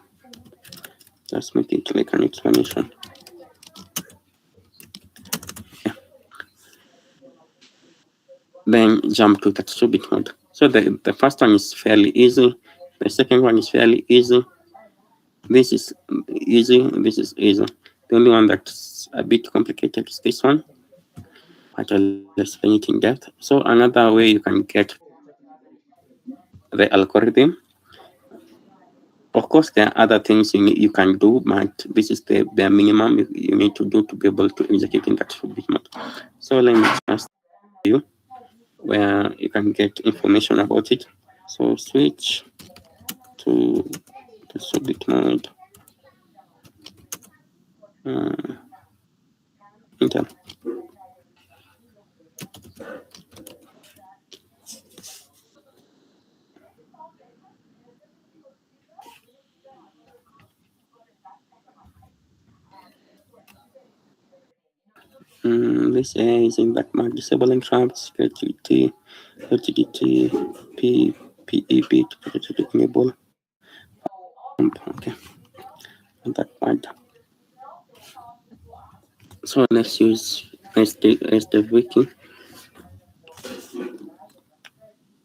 just make it like an explanation. Yeah. Then jump to 32-bit mode. So the first one is fairly easy. The second one is fairly easy. This is easy. This is easy. The only one that's a bit complicated is this one. But I'll explain it in depth. So another way you can get the algorithm. Of course, there are other things you can do, but this is the bare minimum you need to do to be able to execute in that bit mode. So let me just show you. where you can get information about it. So switch to the subject mode, uh, enter. This is in that mark disabling traps, LGT, P, PE bit, enable, okay, that part. So let's use as the wiki.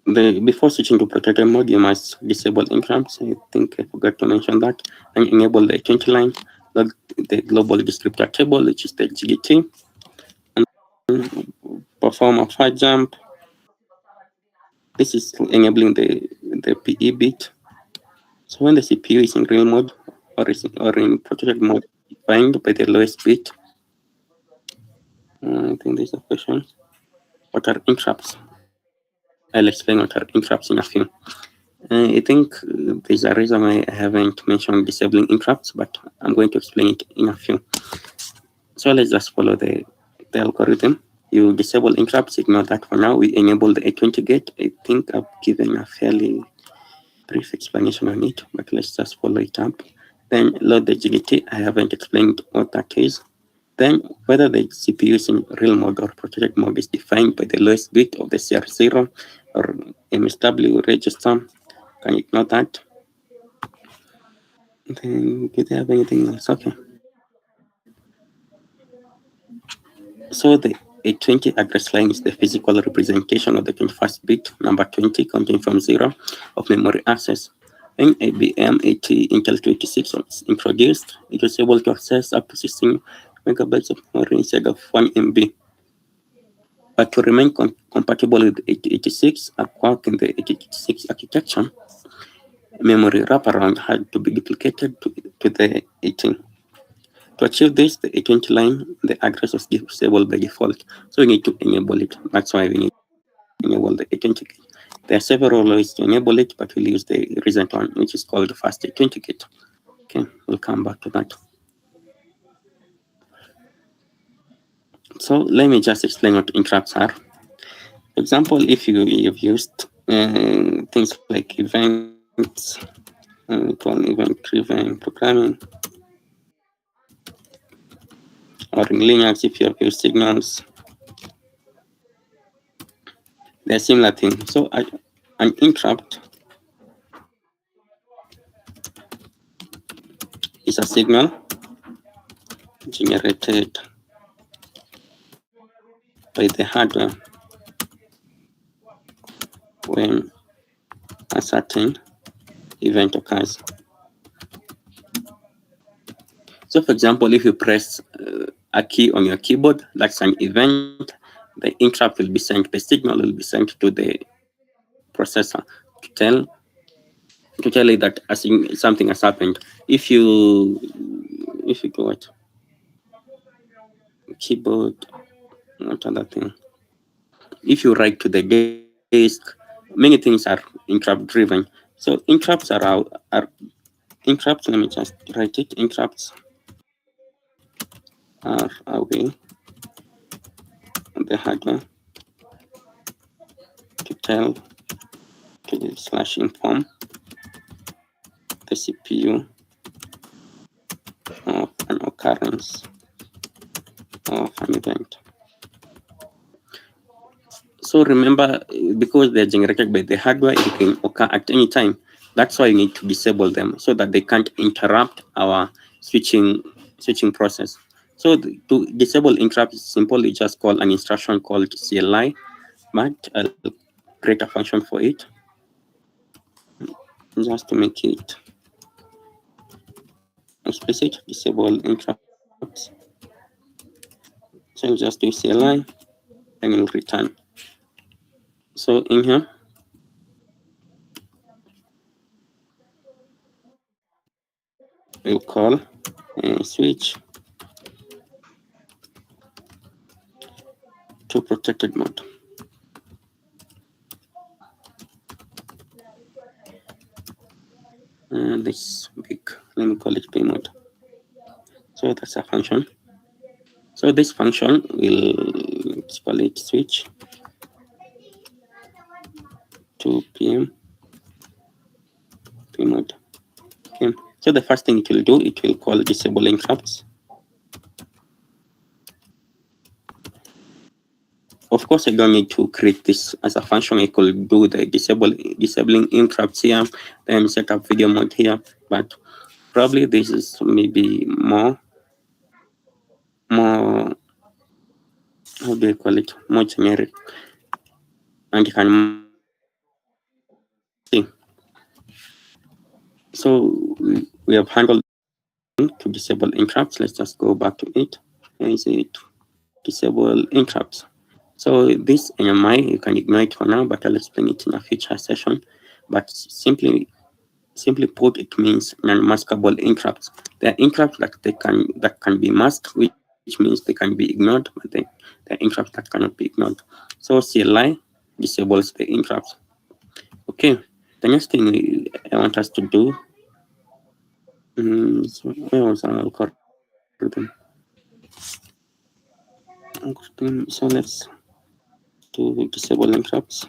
Before switching to protected mode, you must disable interrupts. I think I forgot to mention that. And enable the 20 line, the global descriptor table, which is the GDT, and perform a fast jump. This is enabling the PE bit. So when the CPU is in real mode or in protected mode, defined by the lowest bit. I think there's a question. What are interrupts? I'll explain what are interrupts in a few. I think there's a reason why I haven't mentioned disabling interrupts, but I'm going to explain it in a few. So let's just follow the algorithm. You disable interrupts, ignore that for now. We enable the A20 gate. I think I've given a fairly brief explanation on it, but let's just follow it up. Then load the GDT. I haven't explained what that is. Then whether the CPU is in real mode or protected mode is defined by the lowest bit of the CR0 or MSW register. Can ignore that. Then do they have anything else? Okay. So the A20 address line is the physical representation of the 21st bit, number 20, counting from 0 of memory access. When IBM AT Intel 26 was introduced, it was able to access up to 16 megabytes of memory instead of 1 MB. But to remain compatible with 8086, a quirk in the 8086 architecture, memory wraparound had to be duplicated to the 18. To achieve this, the A20 line, the address was disabled by default. So we need to enable it. That's why we need to enable the A20 kit. There are several ways to enable it, but we'll use the recent one, which is called the fast A20 kit. Okay, we'll come back to that. So let me just explain what interrupts are. For example, if you've used things like events, we call event-driven programming, or in Linux, if you have used signals, they're similar things. So an interrupt is a signal generated by the hardware when a certain event occurs. So for example, if you press a key on your keyboard, that's an event, the interrupt will be sent, the signal will be sent to the processor to tell it that something has happened. If you go at keyboard, what other thing? If you write to the disk, many things are interrupt driven. So interrupts are interrupts. Let me just write it. Interrupts are a way the hardware to tell to /inform the CPU of an occurrence of an event. So remember, because they're generated by the hardware, it can occur at any time. That's why you need to disable them so that they can't interrupt our switching process. So to disable interrupt is simple. You just call an instruction called CLI, but I'll create a function for it just to make it explicit. Disable interrupts. So you just do CLI and you'll return. So in here, we'll call switch to protected mode. this big, let me call it P mode. So that's a function. So this function will, let's call it switch to P mode. Okay. So the first thing it will do, it will call disable interrupts. Of course, I don't need to create this as a function. I could do the disabling interrupts here, then set up video mode here. But probably this is maybe more how do I call it, more generic, and you can see. So we have handled to disable interrupts. Let's just go back to it. Is it disable interrupts? So this NMI, you can ignore it for now, but I'll explain it in a future session. But simply put, it means non-maskable interrupts. There are interrupts that can be masked, which means they can be ignored, but there are interrupts that cannot be ignored. So CLI disables the interrupts. Okay, the next thing I want us to do is, where was our algorithm? So let's do disable interrupts.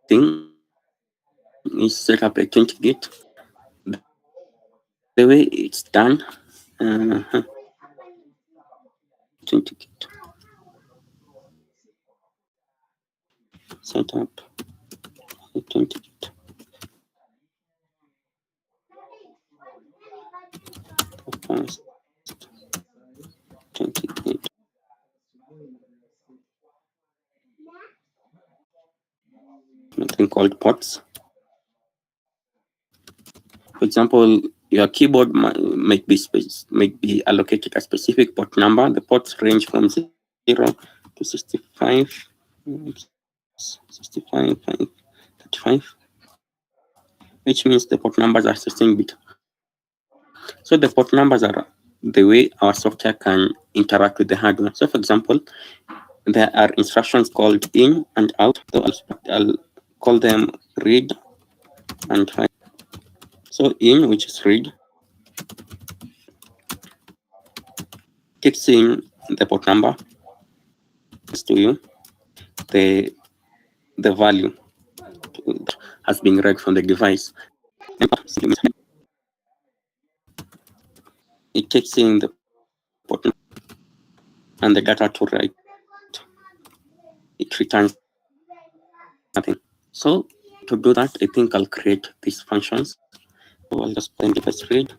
Thing is set up a 20 git. The way it's done, 20 git setup, 20 git. First, 20 git. Something called ports. For example, your keyboard might be allocated a specific port number. The ports range from 0 to 65, 65, 35, which means the port numbers are 16-bit. So the port numbers are the way our software can interact with the hardware. So for example, there are instructions called in and out. So I'll call them read and write. So in, which is read, kicks in the port number to you. The value has been read from the device. It takes in the port and the data to write. It returns nothing. So to do that, I think I'll create these functions. So I'll just put device read.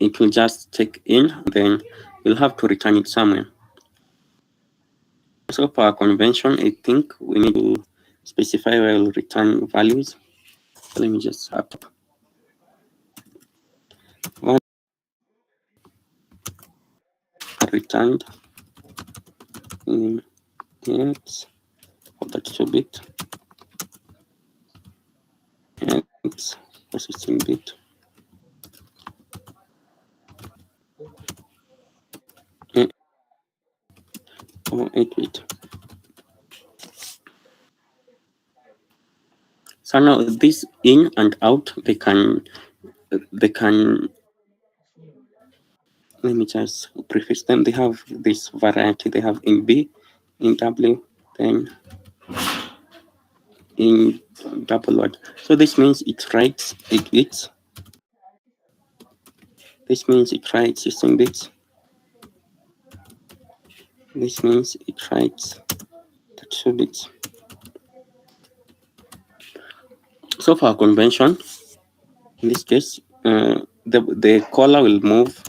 It will just take in, then you'll have to return it somewhere. So for our convention, I think we need to specify where we'll return values. So let me just up one returned in x for that 2-bit, x for 16-bit, or 8-bit. So now this in and out, they can, let me just preface them. They have this variety. They have in B, in W, then in double word. So this means it writes 8 bits. This means it writes 16 bits. This means it writes 32 bits. So for our convention, in this case, the caller will move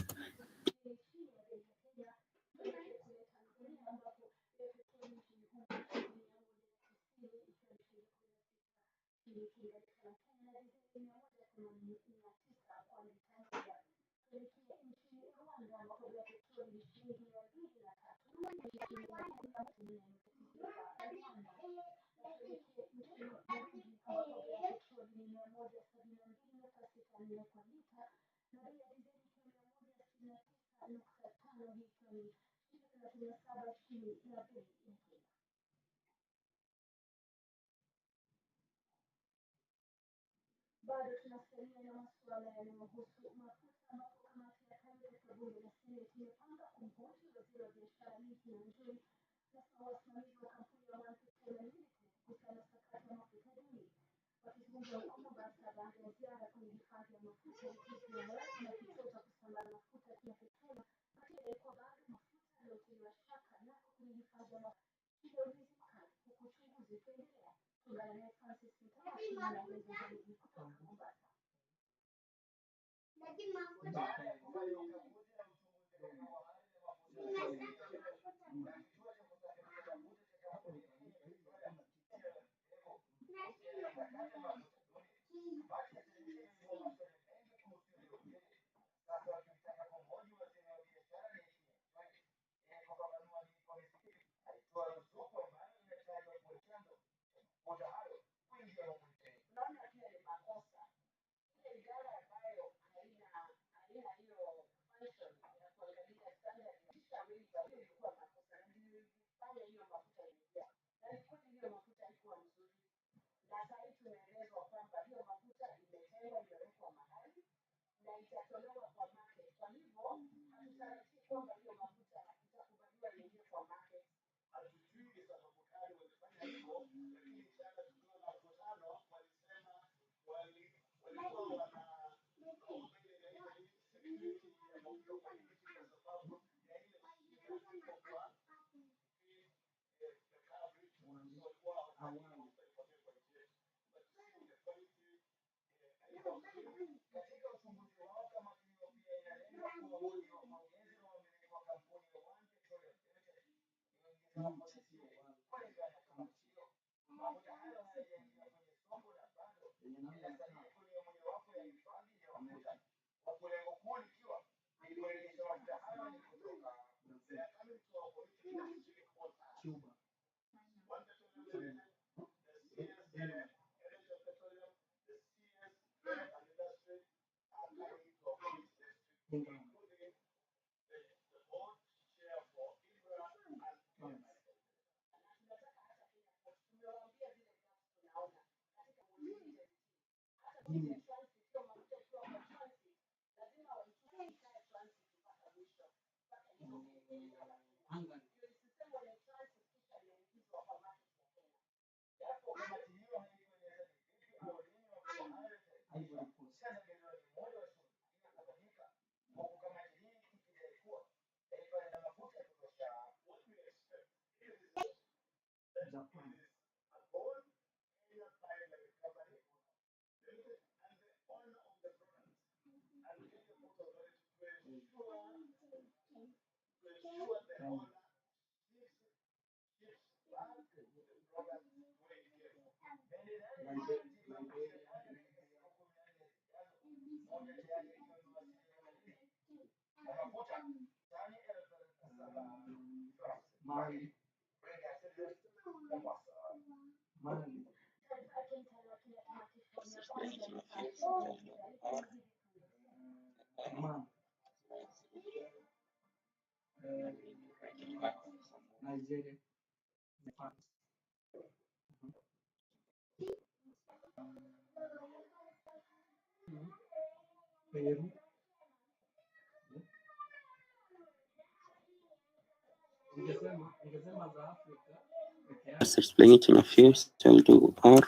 Just explain it in a few. So I'll do R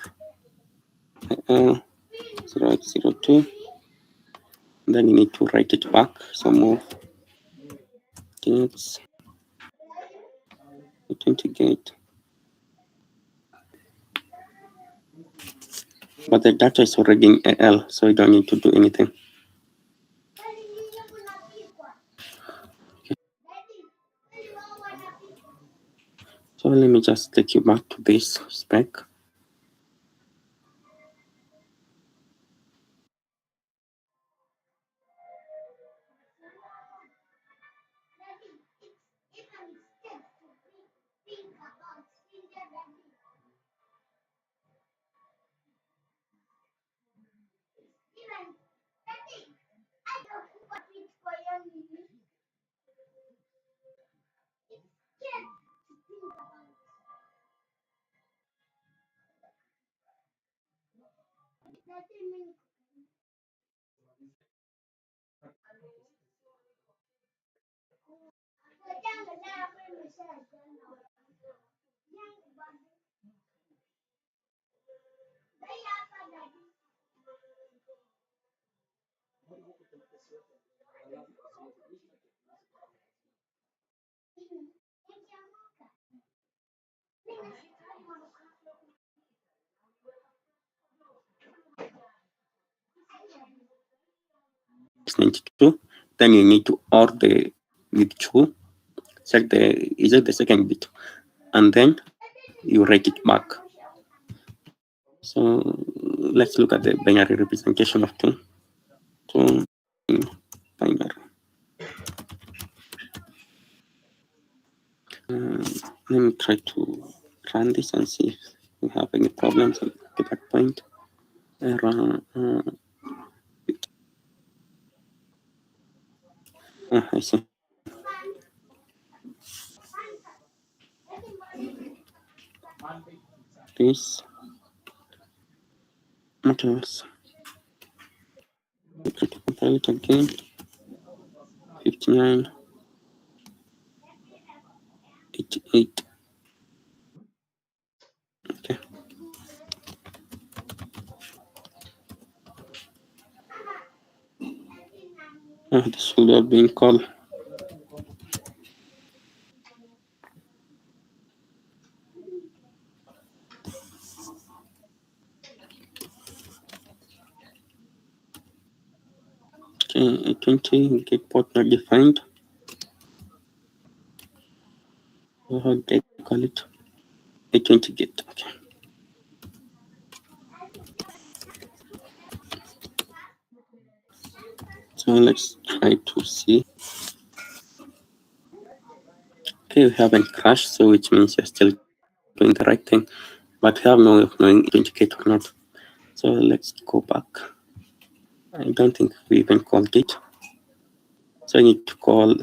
0x02. Then you need to write it back. So move gates, authenticate. But the data is already in AL, so you don't need to do anything. So let me just take you back to this spec. 92, then you need to OR the with 2, check the eject the second bit, and then you write it back. So let's look at the binary representation of 2. 2 in binary. Let me try to run this and see if we have any problems at that point. Error. I see. This what else? We try to compile it again. 59, 88. Okay. This should have been called. Okay, 20 get port not defined. How do I call it? 20 get. Okay. So let's try to see. Okay, we haven't crashed, so which means you're still doing the right thing, but we have no way of knowing if 20 get or not. So let's go back. I don't think we even called it. So I need to call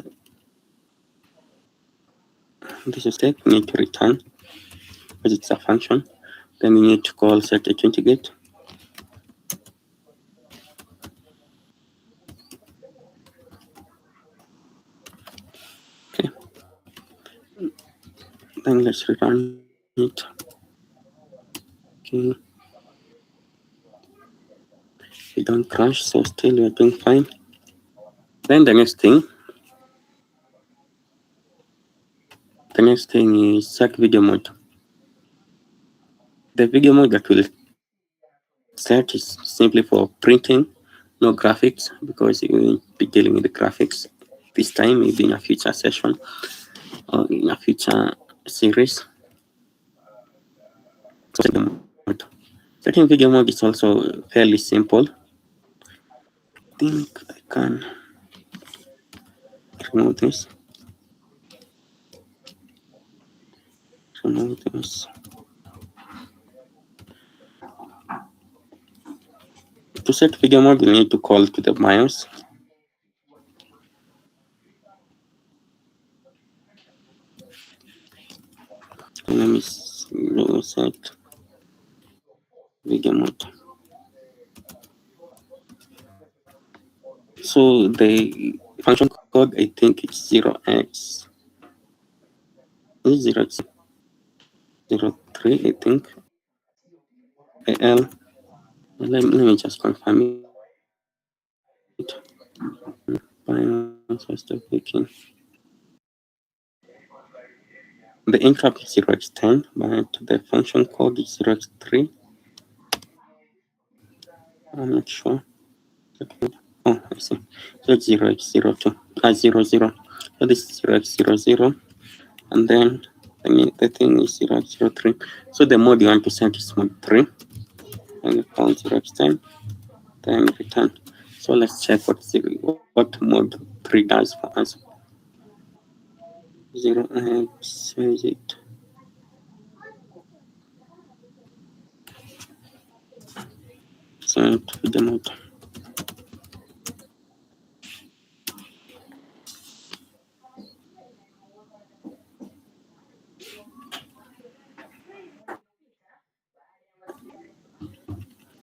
this is step. We need to return because it's a function. Then we need to call set a 20 get. Okay. Then let's return it. Okay. We don't crash, so still we're doing fine. Then the next thing is set video mode. The video mode that will set is simply for printing, no graphics, because you will be dealing with the graphics this time, maybe in a future session or in a future series. Setting video mode is also fairly simple. I think I can remove this. Remove this. To set video mode, we need to call to the BIOS. Let me set video mode. So the function code, I think it's 0x 0x03, I think. AL. Let me just confirm it. BIOS was the picking. The interrupt is 0x10, but the function code is 0x3. I'm not sure. Oh, I see. So it's 0x02, 00. So this is 0x00, and then the thing is 0x03. So the mode you want to set is mode 3, and you call 0x10, then return. So let's check what mode 3 does for us. 0x, where is it? Set video mode.